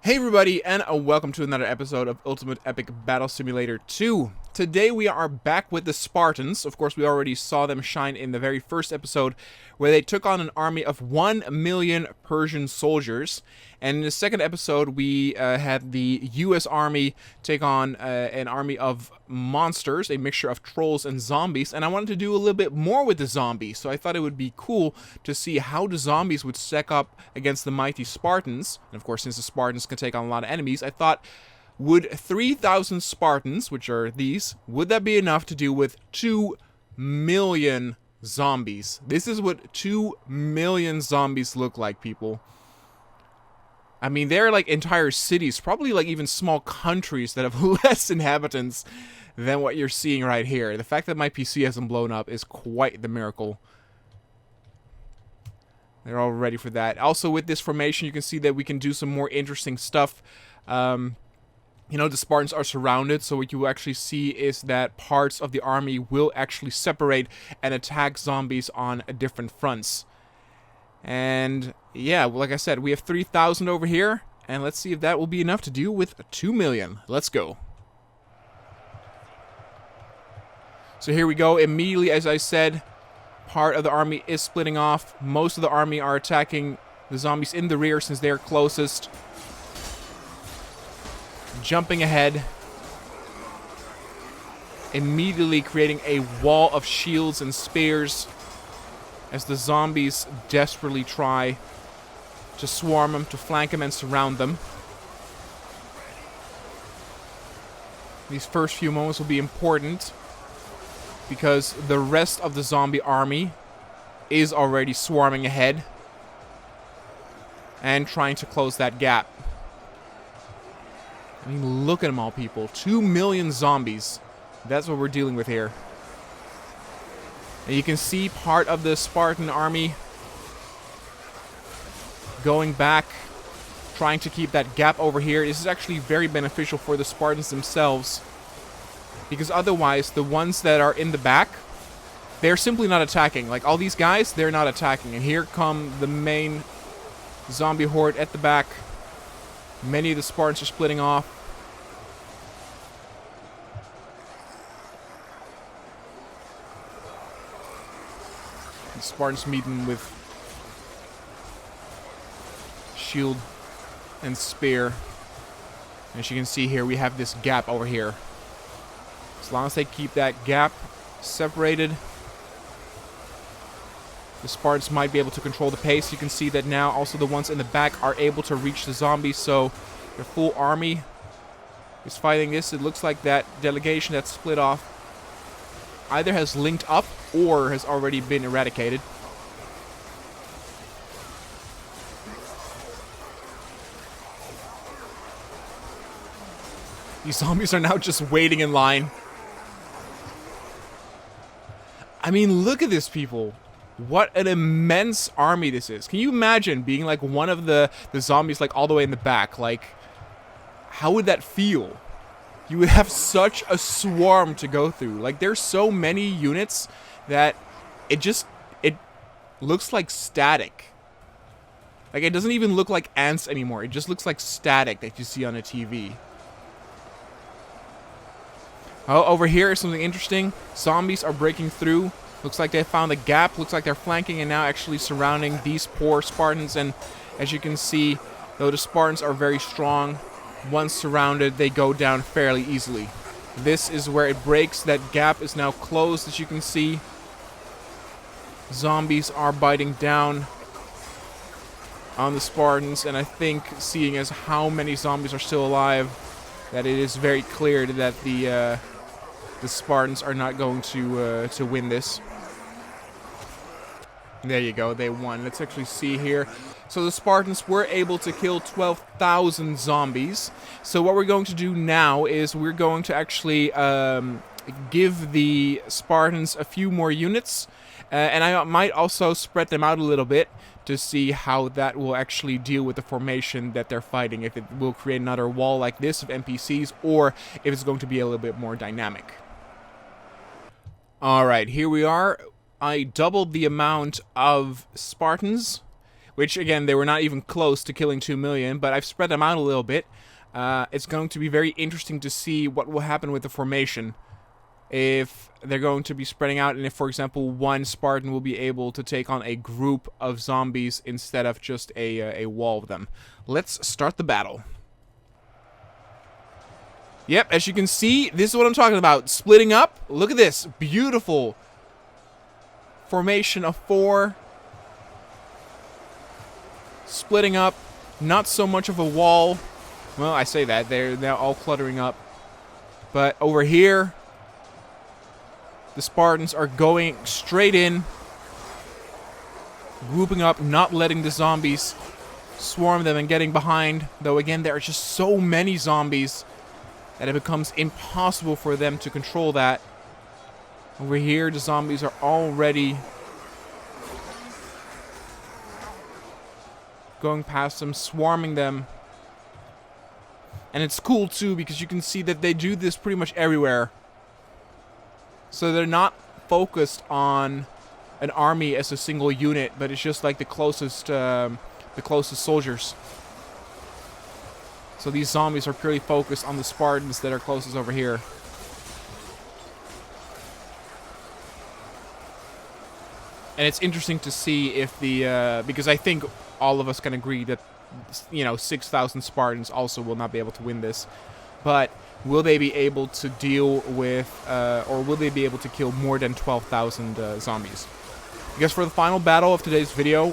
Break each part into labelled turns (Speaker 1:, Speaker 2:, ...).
Speaker 1: Hey everybody, and welcome to another episode of Ultimate Epic Battle Simulator 2. Today we are back with the Spartans. Of course, we already saw them shine in the very first episode, where they took on an army of 1 million Persian soldiers. And in the second episode, we had the US army take on an army of monsters, a mixture of trolls and zombies. And I wanted to do a little bit more with the zombies, so I thought it would be cool to see how the zombies would stack up against the mighty Spartans. And of course, since the Spartans can take on a lot of enemies, I thought, would 3,000 Spartans, which are these, would that be enough to deal with 2 million zombies? This is what 2 million zombies look like, people. I mean, they're like entire cities, probably like even small countries that have less inhabitants than what you're seeing right here. The fact that my PC hasn't blown up is quite the miracle. They're all ready for that. Also, with this formation, you can see that we can do some more interesting stuff. You know, the Spartans are surrounded, so what you actually see is that parts of the army will actually separate and attack zombies on different fronts. And yeah, like I said, we have 3,000 over here, and let's see if that will be enough to deal with 2 million. Let's go. So here we go. Immediately, as I said, part of the army is splitting off. Most of the army are attacking the zombies in the rear since they're closest. Jumping ahead. Immediately creating a wall of shields and spears as the zombies desperately try to swarm them, to flank them and surround them. These first few moments will be important because the rest of the zombie army is already swarming ahead and trying to close that gap. I mean, look at them all, people. 2 million zombies. That's what we're dealing with here. And you can see part of the Spartan army going back, trying to keep that gap over here. This is actually very beneficial for the Spartans themselves, because otherwise, the ones that are in the back, they're simply not attacking. Like, all these guys, they're not attacking. And here come the main zombie horde at the back. Many of the Spartans are splitting off. The Spartans meet them with shield and spear. As you can see here, we have this gap over here. As long as they keep that gap separated, the Spartans might be able to control the pace. You can see that now also the ones in the back are able to reach the zombies, so their full army is fighting this. It looks like that delegation that split off either has linked up or has already been eradicated. These zombies are now just waiting in line. I mean, look at this, people. What an immense army this is. Can you imagine being like one of the zombies like all the way in the back? Like, how would that feel? You would have such a swarm to go through. Like, there's so many units that it looks like static. Like, it doesn't even look like ants anymore. It just looks like static that you see on a TV. Oh, over here is something interesting. Zombies are breaking through. Looks like they found a gap. Looks like they're flanking and now actually surrounding these poor Spartans. And as you can see, though the Spartans are very strong, once surrounded, they go down fairly easily. This is where it breaks. That gap is now closed, as you can see. Zombies are biting down on the Spartans, and I think, seeing as how many zombies are still alive, that it is very clear that the Spartans are not going to win this. There you go, they won. Let's actually see here. So the Spartans were able to kill 12,000 zombies. So what we're going to do now is we're going to actually give the Spartans a few more units. And I might also spread them out a little bit to see how that will actually deal with the formation that they're fighting. If it will create another wall like this of NPCs, or if it's going to be a little bit more dynamic. Alright, here we are. I doubled the amount of Spartans which, again, they were not even close to killing 2 million, but I've spread them out a little bit. It's going to be very interesting to see what will happen with the formation. If they're going to be spreading out, and if, for example, one Spartan will be able to take on a group of zombies instead of just a wall of them. Let's start the battle. Yep, as you can see, this is what I'm talking about. Splitting up. Look at this. Beautiful formation of 4. Splitting up. Not so much of a wall. Well, I say that. They're all cluttering up. But over here, the Spartans are going straight in. Grouping up, not letting the zombies swarm them and getting behind. Though, again, there are just so many zombies that it becomes impossible for them to control that. Over here, the zombies are already going past them, swarming them. And it's cool, too, because you can see that they do this pretty much everywhere. So they're not focused on an army as a single unit, but it's just like the closest soldiers. So these zombies are purely focused on the Spartans that are closest over here. And it's interesting to see if the... because I think all of us can agree that, 6,000 Spartans also will not be able to win this. But will they be able to deal with... or will they be able to kill more than 12,000 zombies? Because for the final battle of today's video,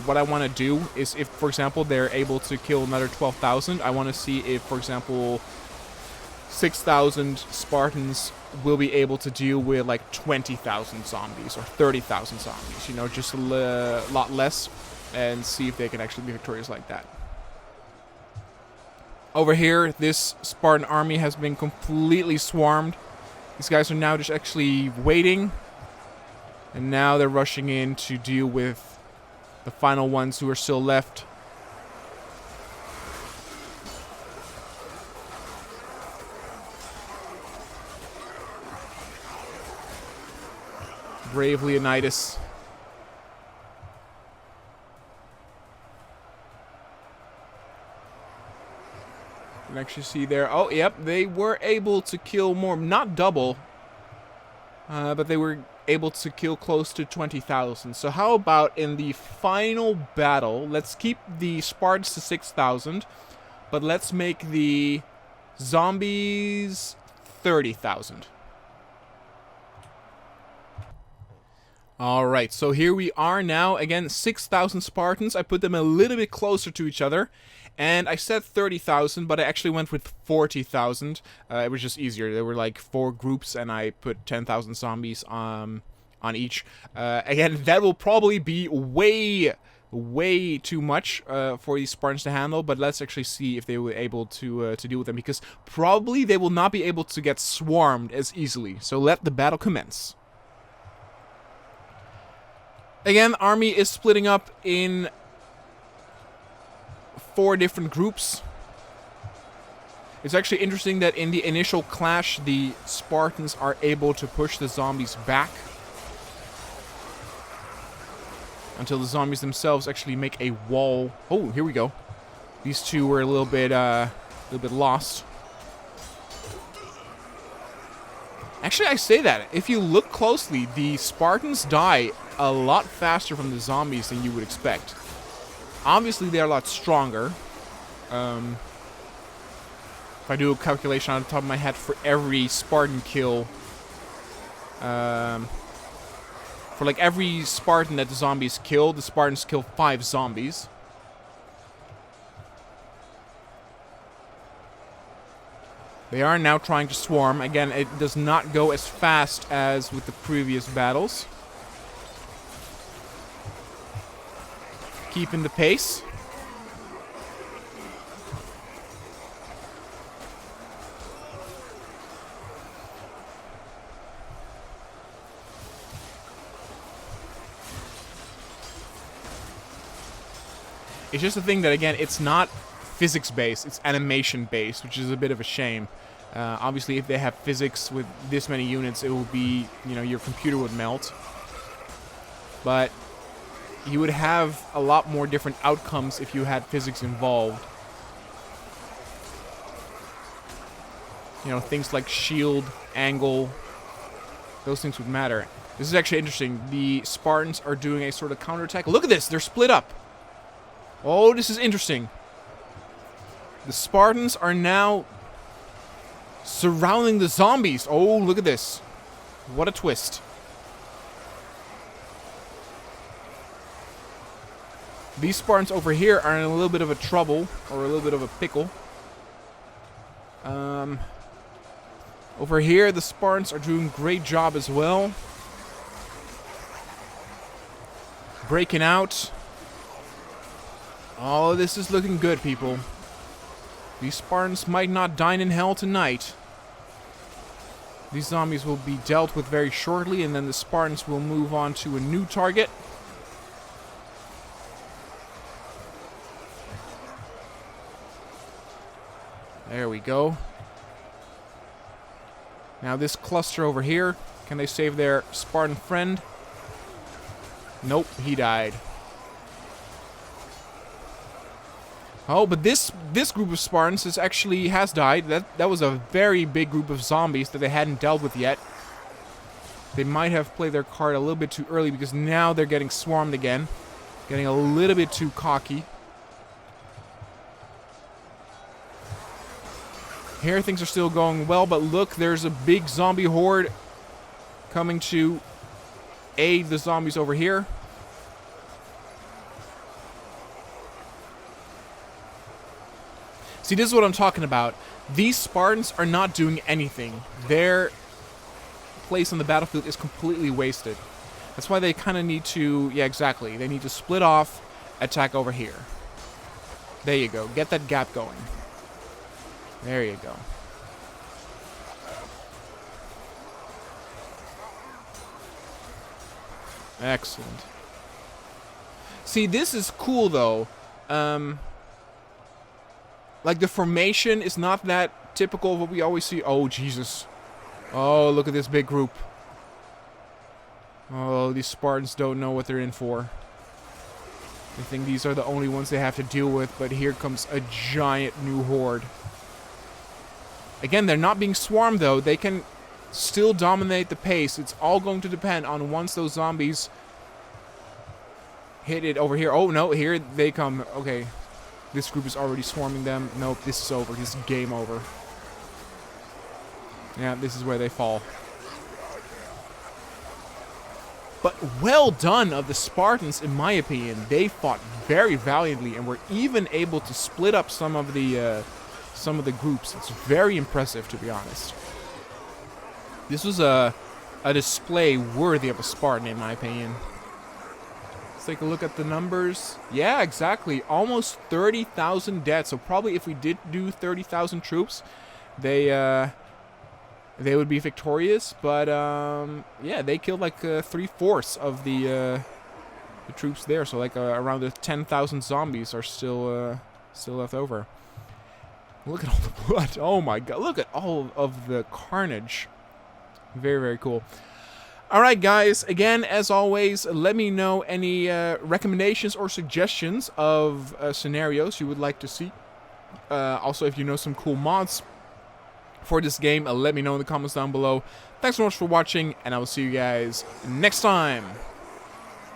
Speaker 1: what I want to do is if, for example, they're able to kill another 12,000, I want to see if, for example, 6,000 Spartans will be able to deal with like 20,000 zombies or 30,000 zombies, just a lot less, and see if they can actually be victorious like that. Over here, this Spartan army has been completely swarmed. These guys are now just actually waiting. And now they're rushing in to deal with the final ones who are still left. Brave Leonidas. You can actually see there. Oh, yep, they were able to kill more, not double, but they were able to kill close to 20,000. So how about in the final battle, let's keep the Spartans to 6,000, but let's make the zombies 30,000. Alright, so here we are now. Again, 6,000 Spartans. I put them a little bit closer to each other. And I said 30,000, but I actually went with 40,000. It was just easier. There were like 4 groups, and I put 10,000 zombies on each. Again, that will probably be way too much for these Spartans to handle. But let's actually see if they were able to deal with them, because probably they will not be able to get swarmed as easily. So let the battle commence. Again, the army is splitting up in 4 different groups. It's actually interesting that in the initial clash, the Spartans are able to push the zombies back until the zombies themselves actually make a wall. Oh, here we go. These two were a little bit lost. Actually, I say that. If you look closely, the Spartans die a lot faster from the zombies than you would expect. Obviously, they're a lot stronger. If I do a calculation on the top of my head for every Spartan kill, for like every Spartan that the zombies kill, the Spartans kill 5 zombies. They are now trying to swarm. Again, it does not go as fast as with the previous battles. Keeping the pace. It's just the thing that, again, it's not physics-based, it's animation-based, which is a bit of a shame. Obviously, if they have physics with this many units, it will be, your computer would melt. But you would have a lot more different outcomes if you had physics involved. You know, things like shield, angle, those things would matter. This is actually interesting. The Spartans are doing a sort of counterattack. Look at this, they're split up. Oh, this is interesting. The Spartans are now surrounding the zombies. Oh, look at this. What a twist. These Spartans over here are in a little bit of a trouble, or a little bit of a pickle. Over here, the Spartans are doing a great job as well. Breaking out. Oh, this is looking good, people. These Spartans might not dine in hell tonight. These zombies will be dealt with very shortly, and then the Spartans will move on to a new target. There we go. Now this cluster over here, can they save their Spartan friend? Nope, he died. Oh, but this group of Spartans has died. That was a very big group of zombies that they hadn't dealt with yet. They might have played their card a little bit too early because now they're getting swarmed again. Getting a little bit too cocky. Here things are still going well, but look, there's a big zombie horde coming to aid the zombies over here. See, this is what I'm talking about. These Spartans are not doing anything. Their place on the battlefield is completely wasted. That's why they kind of need to... Yeah, exactly. They need to split off, attack over here. There you go. Get that gap going. There you go. Excellent. See, this is cool, though. Like, the formation is not that typical of what we always see. Oh, Jesus. Oh, look at this big group. Oh, these Spartans don't know what they're in for. They think these are the only ones they have to deal with, but here comes a giant new horde. Again, they're not being swarmed, though. They can still dominate the pace. It's all going to depend on once those zombies hit it over here. Oh, no, here they come. Okay. This group is already swarming them. Nope, this is over. This is game over. Yeah, this is where they fall. But well done of the Spartans, in my opinion. They fought very valiantly and were even able to split up some of the groups. It's very impressive, to be honest. This was a display worthy of a Spartan, in my opinion. Let's take a look at the numbers. Yeah, exactly. Almost 30,000 dead. So probably if we did do 30,000 troops, they would be victorious. But yeah, they killed like 3/4 of the troops there. So like around 10,000 zombies are still left over. Look at all the blood. Oh my god. Look at all of the carnage. Very, very cool. Alright guys, again, as always, let me know any recommendations or suggestions of scenarios you would like to see. Also, if you know some cool mods for this game, let me know in the comments down below. Thanks so much for watching, and I will see you guys next time.